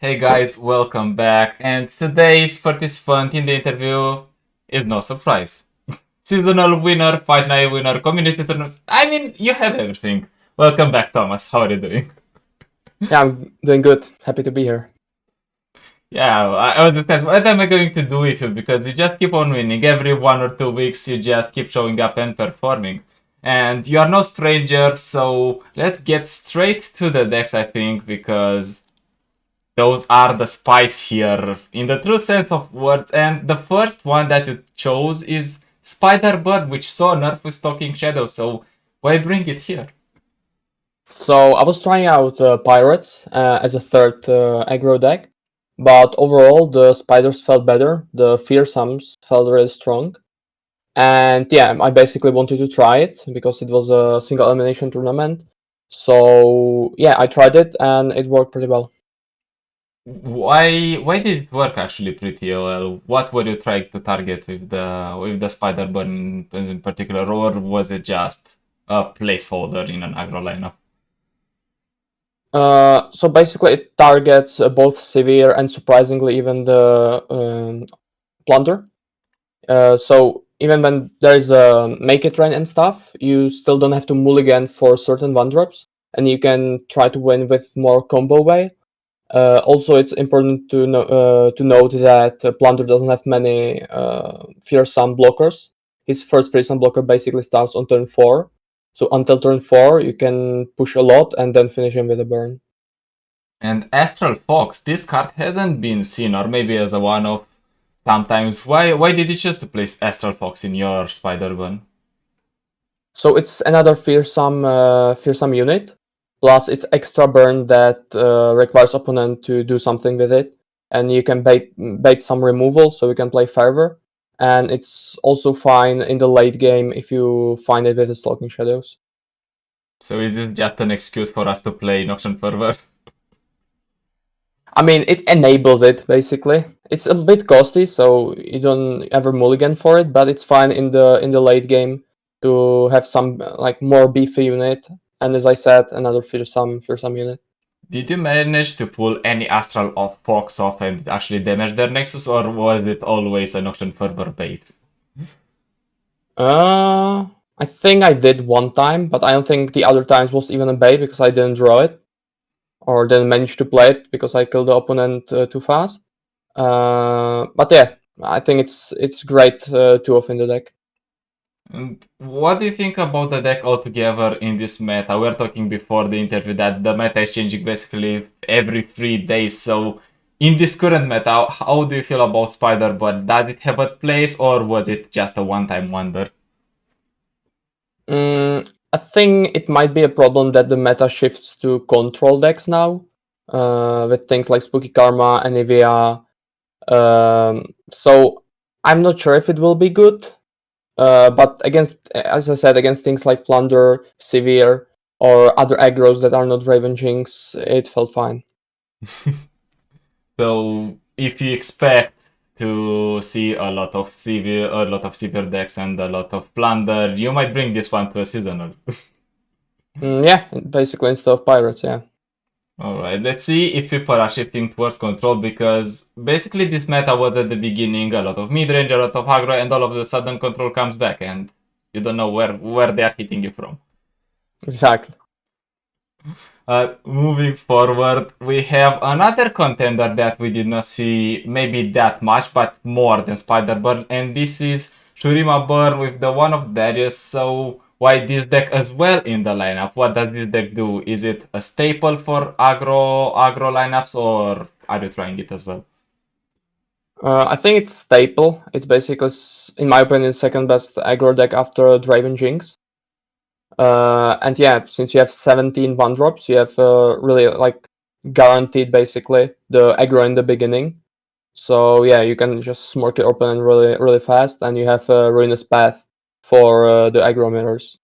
Hey guys, welcome back. And today's participant in the interview is no surprise. Seasonal winner, Fight Night winner, community tournaments. I mean, you have everything. Welcome back, Thomas. How are you doing? Yeah, I'm doing good. Happy to be here. Yeah, I was just asking, what am I going to do with you? Because you just keep on winning. Every 1 or 2 weeks, you just keep showing up and performing. And you are no stranger, so let's get straight to the decks, I think, because those are the spice here in the true sense of words. And the first one that you chose is Spider Bird, which saw nerf with Stalking Shadow. So why bring it here? So I was trying out Pirates as a third aggro deck, but overall the Spiders felt better. The Fearsomes felt really strong. And yeah, I basically wanted to try it because it was a single elimination tournament. So yeah, I tried it and it worked pretty well. Why did it work actually pretty well? What were you trying to target with the Spider Bird in particular, or was it just a placeholder in an aggro lineup? So basically it targets both Severe and surprisingly even the Plunder. So even when there is a make it rain and stuff, you still don't have to mulligan for certain one drops, and you can try to win with more combo way. Also, it's important to note that Plunder doesn't have many fearsome blockers. His first fearsome blocker basically starts on turn 4, so until turn 4 you can push a lot and then finish him with a burn. And Astral Fox, this card hasn't been seen, or maybe as a one-off sometimes. Why did you choose to place Astral Fox in your Spider Bird? So it's another fearsome unit. Plus, it's extra burn that requires opponent to do something with it, and you can bait some removal, so you can play Fervor. And it's also fine in the late game if you find it with the Stalking Shadows. So is this just an excuse for us to play Noxian Fervor? I mean, it enables it basically. It's a bit costly, so you don't ever mulligan for it, but it's fine in the late game to have some like more beefy unit. And as I said, another fearsome unit. Did you manage to pull any Astral off Fox off and actually damage their Nexus, or was it always an Noxian Fervor bait? Uh, I think I did one time, but I don't think the other times was even a bait because I didn't draw it or didn't manage to play it because I killed the opponent too fast. But yeah, I think it's great to off in the deck. And what do you think about the deck altogether in this meta? We were talking before the interview that the meta is changing basically every 3 days. So in this current meta, how do you feel about Spider Bird? Does it have a place, or was it just a one-time wonder? I think it might be a problem that the meta shifts to control decks now, with things like Spooky Karma and Evia. So I'm not sure if it will be good. But against, as I said, against things like Plunder, Severe, or other aggros that are not Raven Jinx, it felt fine. So if you expect to see a lot of severe decks and a lot of plunder, you might bring this one to a seasonal. Yeah, basically instead of Pirates, yeah. Alright, let's see if people are shifting towards control, because basically this meta was at the beginning a lot of mid-range, a lot of aggro, and all of a sudden control comes back and you don't know where they are hitting you from. Exactly. Moving forward, we have another contender that we did not see maybe that much, but more than Spider Burn, and this is Shurima Burn with the one of Darius. So why this deck as well in the lineup? What does this deck do? Is it a staple for aggro lineups, or are you trying it as well? I think it's staple. It's basically, in my opinion, second best aggro deck after Draven Jinx. And yeah, since you have 17 one drops, you have really like guaranteed basically the aggro in the beginning. So yeah, you can just smork your opponent really fast, and you have a ruinous path for the aggro mirrors.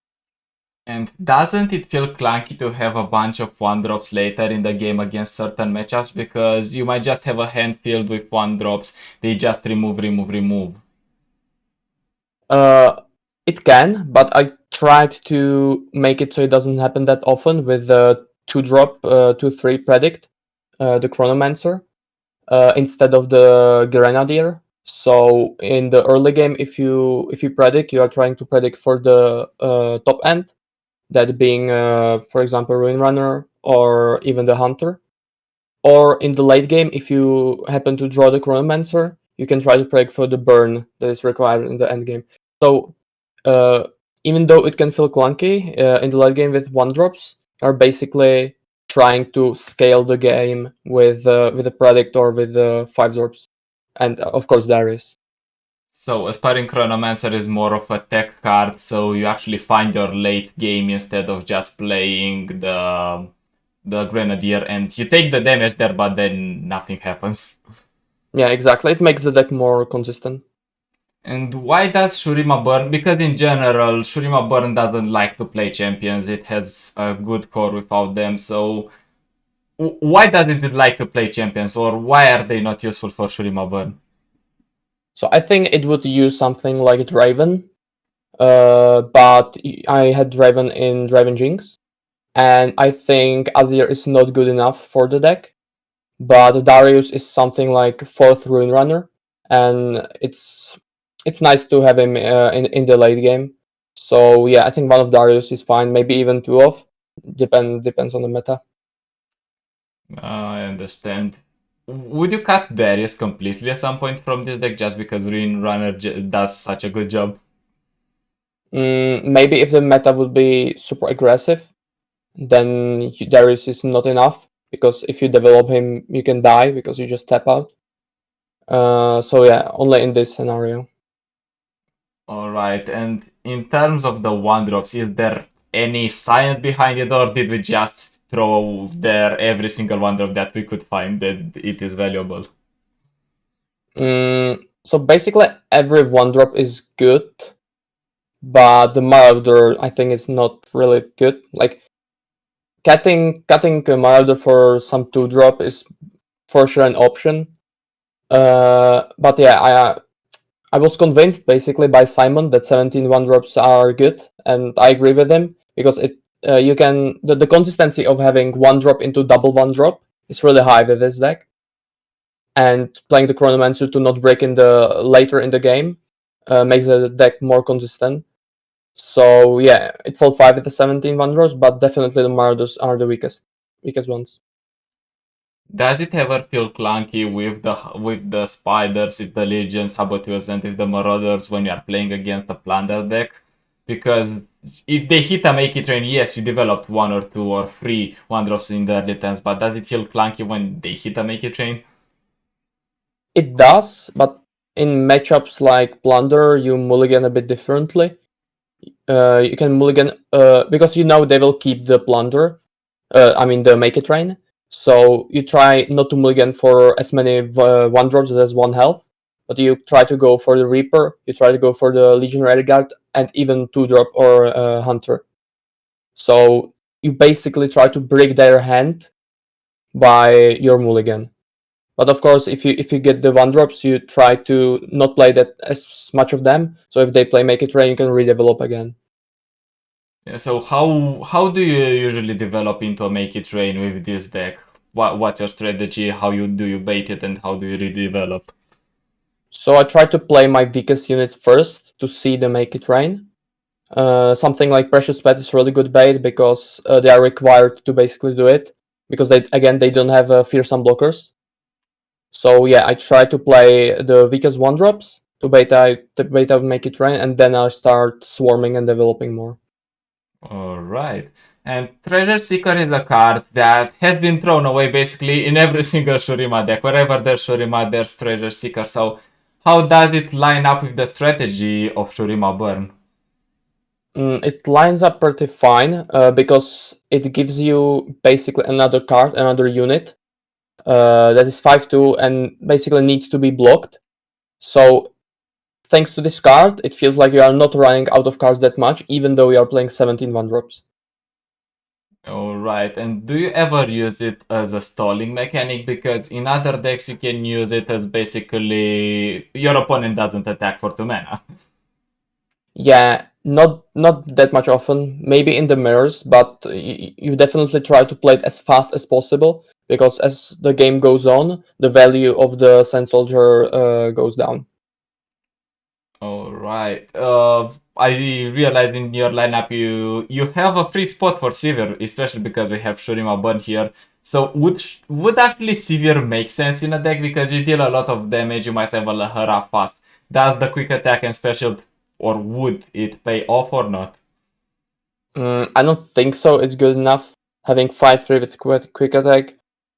And doesn't it feel clunky to have a bunch of one drops later in the game against certain matchups, because you might just have a hand filled with one drops, they just remove. Uh, it can, but I tried to make it so it doesn't happen that often with the 2 drop 2/3 predict, the Chronomancer. instead of the Grenadier. So in the early game, if you predict, you are trying to predict for the top end, that being, for example, Ruin Runner or even the Hunter. Or in the late game, if you happen to draw the Chronomancer, you can try to predict for the burn that is required in the end game. So even though it can feel clunky in the late game with 1-drops, are basically trying to scale the game with a predict or with 5-drops, and of course Darius. So Aspiring Chronomancer is more of a tech card, so you actually find your late game instead of just playing the Grenadier, and you take the damage there, but then nothing happens. Yeah, exactly. It makes the deck more consistent. And why does Shurima Burn? Because in general, Shurima Burn doesn't like to play champions. It has a good core without them. So why doesn't it like to play champions, or why are they not useful for Shurima Burn? So I think it would use something like Draven, but I had Draven in Draven Jinx, and I think Azir is not good enough for the deck. But Darius is something like 4th Ruin Runner, and it's nice to have him in the late game. So yeah, I think one of Darius is fine. Maybe even two of. Depends on the meta. I understand. Would you cut Darius completely at some point from this deck just because Ruin Runner does such a good job? Maybe if the meta would be super aggressive, then Darius is not enough, because if you develop him, you can die because you just tap out. So yeah, only in this scenario. Alright, and in terms of the 1-drops, is there any science behind it, or did we just throw there every single 1-drop that we could find that it is valuable? So basically, every 1-drop is good, but the Marauder, I think, is not really good. Like, cutting a Marauder for some 2-drop is for sure an option. But yeah, I was convinced basically by Simon that 17 1-drops are good, and I agree with him, because you can the consistency of having 1-drop into double 1-drop is really high with this deck, and playing the Chronomancer to not break in the later in the game makes the deck more consistent. So yeah, it fell 5 with the 17 1-drops, but definitely the Marauders are the weakest ones. Does it ever feel clunky with the spiders, with the legions, saboteurs, and with the marauders when you are playing against a plunder deck? Because if they hit a make it rain, yes, you developed 1 or 2 or 3 1-drops in the early turns, but does it feel clunky when they hit a make it rain? It does, but in matchups like Plunder, you mulligan a bit differently. You can mulligan because you know they will keep the Plunder. The Make It Rain. So you try not to mulligan for as many 1-drops as 1 health, but you try to go for the Reaper, you try to go for the Legionary Guard, and even 2-drop or Hunter. So you basically try to break their hand by your mulligan. But of course, if you get the 1-drops, you try to not play that as much of them. So if they play Make It Rain, you can redevelop again. Yeah, so how do you usually develop into a make it rain with this deck? What's your strategy? Do you bait it, and how do you redevelop? So I try to play my weakest units first to see the Make It Rain. Something like Precious Pet is really good bait, because they are required to basically do it, because they don't have fearsome blockers. So yeah, I try to play the weakest 1-drops to bait out Make It Rain, and then I start swarming and developing more. Alright. And Treasure Seeker is a card that has been thrown away basically in every single Shurima deck. Wherever there's Shurima, there's Treasure Seeker. So how does it line up with the strategy of Shurima Burn? It lines up pretty fine, because it gives you basically another card, another unit, that is 5/2 and basically needs to be blocked. So thanks to this card, it feels like you are not running out of cards that much, even though you are playing 17 1-drops. Alright, and do you ever use it as a stalling mechanic? Because in other decks you can use it as basically your opponent doesn't attack for 2 mana. Yeah, not that much often. Maybe in the mirrors, but you definitely try to play it as fast as possible, because as the game goes on, the value of the Sand Soldier goes down. All right. I realized in your lineup you have a free spot for Sivir, especially because we have Shurima Burn here. So would actually Sivir make sense in a deck because you deal a lot of damage, you might level her up fast. Does the quick attack and special, or would it pay off or not? I don't think so. It's good enough. Having 5-3 with quick attack.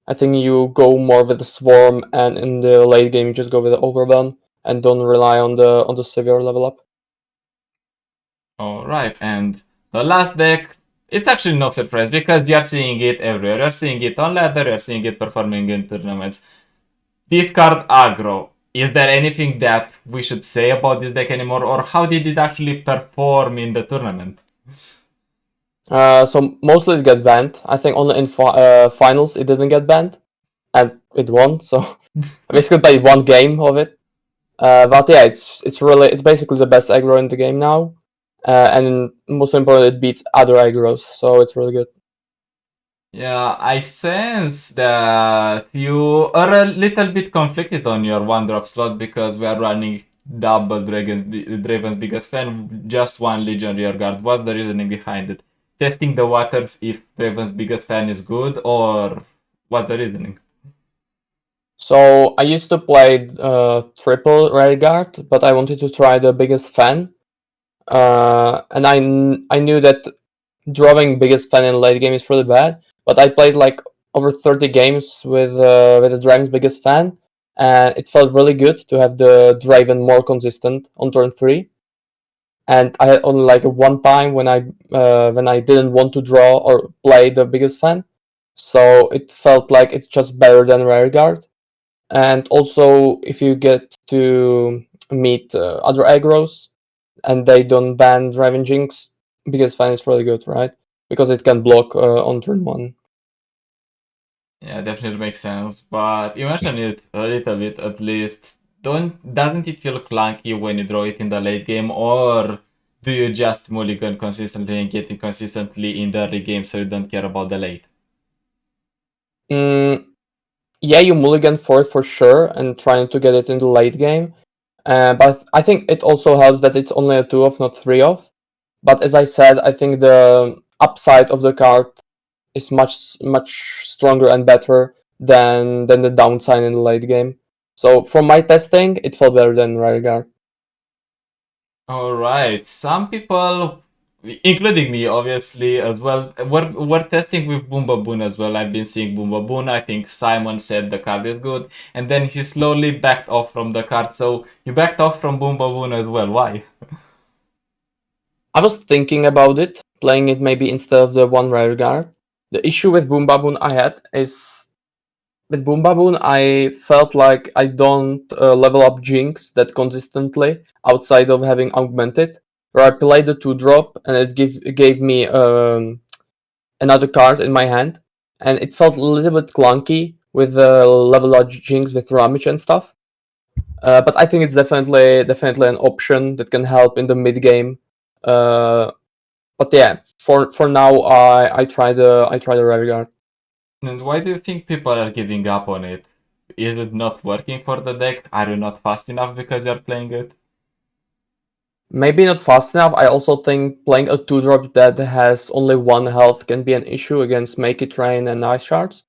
I think you go more with the Swarm, and in the late game you just go with the Overwhelm and don't rely on the severe level up. Alright, and the last deck, it's actually no surprise because you are seeing it everywhere. You're seeing it on ladder, you're seeing it performing in tournaments. Discard Aggro. Is there anything that we should say about this deck anymore, or how did it actually perform in the tournament? So mostly it got banned. I think only in finals it didn't get banned, and it won. So I basically played one game of it. But yeah, it's basically the best aggro in the game now, and most importantly, it beats other aggros, so it's really good. Yeah, I sense that you are a little bit conflicted on your one drop slot because we are running double Draven's biggest fan, just one Legion rear guard. What's the reasoning behind it? Testing the waters if Draven's biggest fan is good, or what's the reasoning? So I used to play triple rear guard, but I wanted to try the biggest fan, and I knew that drawing biggest fan in late game is really bad. But I played like over 30 games with the Draven's biggest fan, and it felt really good to have the Draven more consistent on turn 3. And I had only like one time when I didn't want to draw or play the biggest fan, so it felt like it's just better than Rearguard. And also, if you get to meet other aggros and they don't ban Draven Jinx, biggest fan is really good, right? Because it can block on turn 1. Yeah, definitely makes sense. But you mentioned it a little bit at least. Doesn't it feel clunky when you draw it in the late game, or do you just mulligan consistently and get it consistently in the early game so you don't care about the late? Yeah, you mulligan for it for sure and trying to get it in the late game. But I think it also helps that it's only a 2 of, not 3 of. But as I said, I think the upside of the card is much stronger and better than the downside in the late game. So from my testing, it felt better than Rygar. Alright, some people, including me obviously as well, we're testing with Boom as well. I've been seeing Boom. I think Simon said the card is good, and then he slowly backed off from the card. So you backed off from Boom as well. Why? I was thinking about it, playing it maybe instead of the one Rygar. The issue with Boom Baboon I had is with Boom Baboon, I felt like I don't level up Jinx that consistently outside of having augmented. Where I played the 2-drop and it gave me another card in my hand, and it felt a little bit clunky with the level up Jinx with Ramage and stuff. But I think it's definitely an option that can help in the mid game. But yeah, for now, I try the Rearguard. And why do you think people are giving up on it? Is it not working for the deck? Are you not fast enough because you're playing it? Maybe not fast enough. I also think playing a 2-drop that has only 1 health can be an issue against Make It Rain and Ice Shards.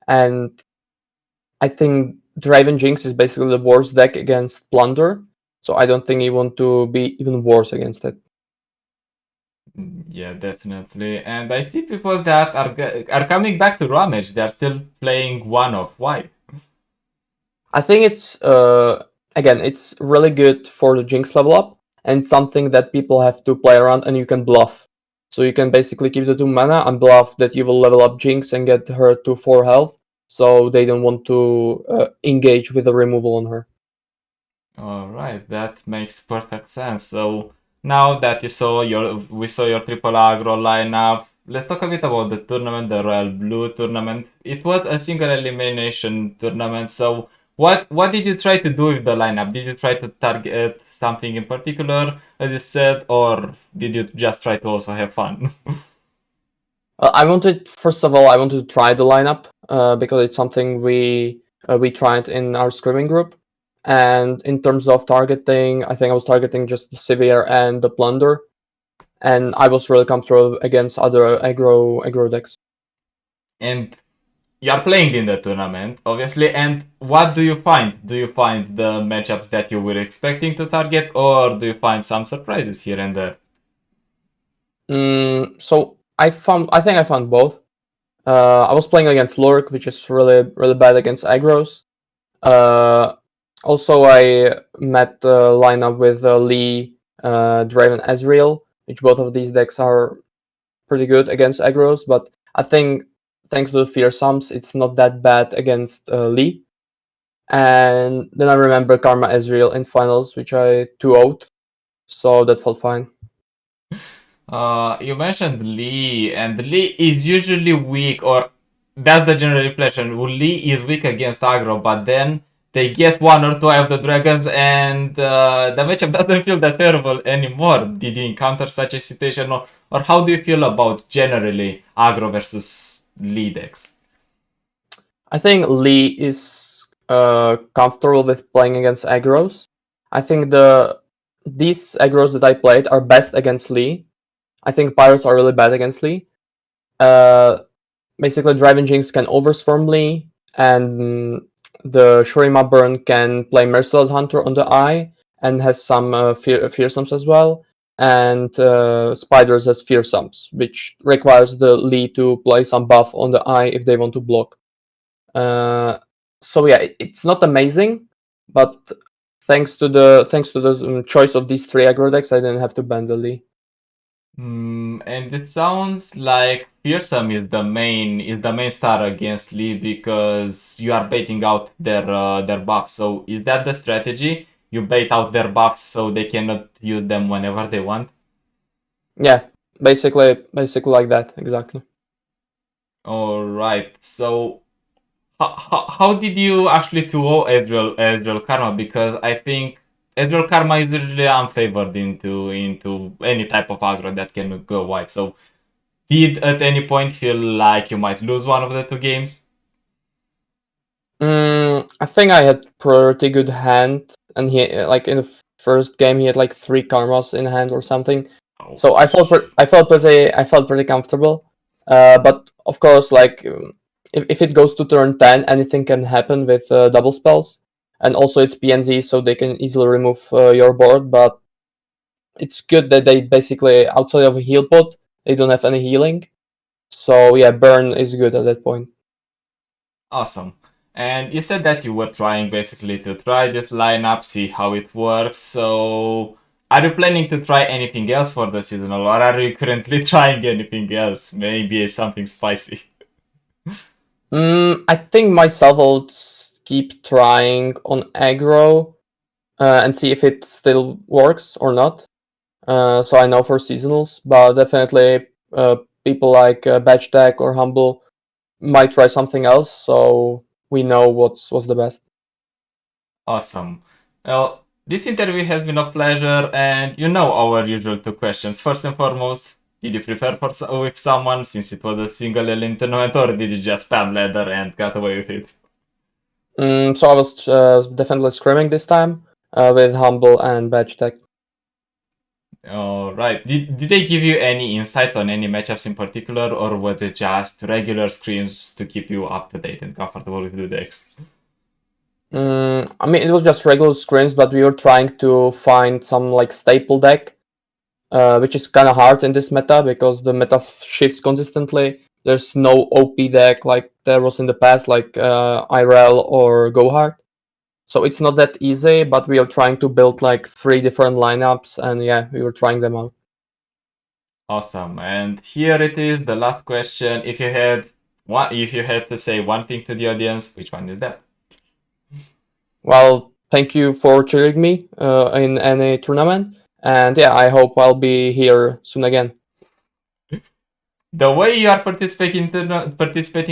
And I think Draven Jinx is basically the worst deck against Plunder, so I don't think you want to be even worse against it. Yeah, definitely. And I see people that are coming back to Ramage. They're still playing one of. Why? I think it's again, it's really good for the Jinx level up and something that people have to play around and you can bluff. So you can basically keep the 2 mana and bluff that you will level up Jinx and get her to 4 health, so they don't want to engage with the removal on her. All right, that makes perfect sense. So now that we saw your triple aggro lineup, let's talk a bit about the tournament, the Royal Blue tournament. It was a single elimination tournament. So what did you try to do with the lineup? Did you try to target something in particular, as you said, or did you just try to also have fun? First of all, I wanted to try the lineup. because it's something we tried in our scrimming group. And in terms of targeting, I think I was targeting just the Sivir and the Plunder, and I was really comfortable against other aggro decks. And you are playing in the tournament, obviously. And what do you find? Do you find the matchups that you were expecting to target, or do you find some surprises here and there? So I think I found both. I was playing against Lurk, which is really bad against aggros. Also, I met the lineup with Lee, Draven, Ezreal, which both of these decks are pretty good against aggros. But I think thanks to the fearsomes, it's not that bad against Lee. And then I remember Karma Ezreal in finals, which I 2-0'd, so that felt fine. You mentioned Lee, and Lee is usually weak, or that's the general impression. Lee is weak against aggro, but then they get one or two of the dragons, and the matchup doesn't feel that terrible anymore. Did you encounter such a situation, or how do you feel about generally aggro versus Lee decks? I think Lee is comfortable with playing against aggros. I think these aggros that I played are best against Lee. I think pirates are really bad against Lee. Basically, Driving Jinx can overswarm Lee, and the Shurima Burn can play Merciless Hunter on the eye and has some fearsomes as well. And Spiders has fearsomes, which requires the Lee to play some buff on the eye if they want to block. So yeah, it's not amazing, but thanks to the choice of these three aggro decks, I didn't have to ban the Lee. And it sounds like Fearsome is the main star against Lee because you are baiting out their buffs. So is that the strategy? You bait out their buffs so they cannot use them whenever they want? Yeah, basically like that, exactly. Alright, so how did you actually 2-0 Ezreal-Karma? Because I think Ezreal-Karma is usually unfavored into any type of aggro that can go wide. So did at any point feel like you might lose one of the two games? I think I had pretty good hand, and he like in the first game he had like 3 karmas in hand or something. Oh. So I felt pretty comfortable. But of course, like if it goes to turn 10, anything can happen with double spells, and also it's PNZ, so they can easily remove your board. But it's good that they basically outside of a heal pot, they don't have any healing. So yeah, burn is good at that point. Awesome. And you said that you were trying basically to try this lineup, see how it works. So are you planning to try anything else for the seasonal, or are you currently trying anything else? Maybe something spicy. I think myself will keep trying on aggro and see if it still works or not. So I know for seasonals, but definitely people like Batch Tech or Humble might try something else. So we know what's the best. Awesome. Well, this interview has been a pleasure, and you know our usual two questions. First and foremost, did you prepare with someone since it was a single element tournament, or did you just spam ladder and got away with it? So I was definitely scrimming this time with Humble and Batch Tech. All right. Did they give you any insight on any matchups in particular, or was it just regular screams to keep you up to date and comfortable with the decks? I mean, it was just regular scrims, but we were trying to find some like staple deck, which is kind of hard in this meta because the meta shifts consistently. There's no OP deck like there was in the past, like IRL or Gohard. So it's not that easy, but we are trying to build like 3 different lineups, and yeah, we were trying them out. Awesome. And here it is, the last question. If you had to say one thing to the audience, which one is that? Well, thank you for cheering me in any tournament, and yeah, I hope I'll be here soon again. The way you are participating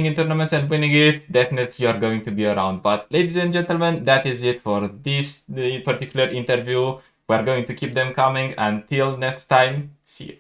in tournaments and winning it, definitely you are going to be around. But ladies and gentlemen, that is it for this particular interview. We are going to keep them coming. Until next time, see you.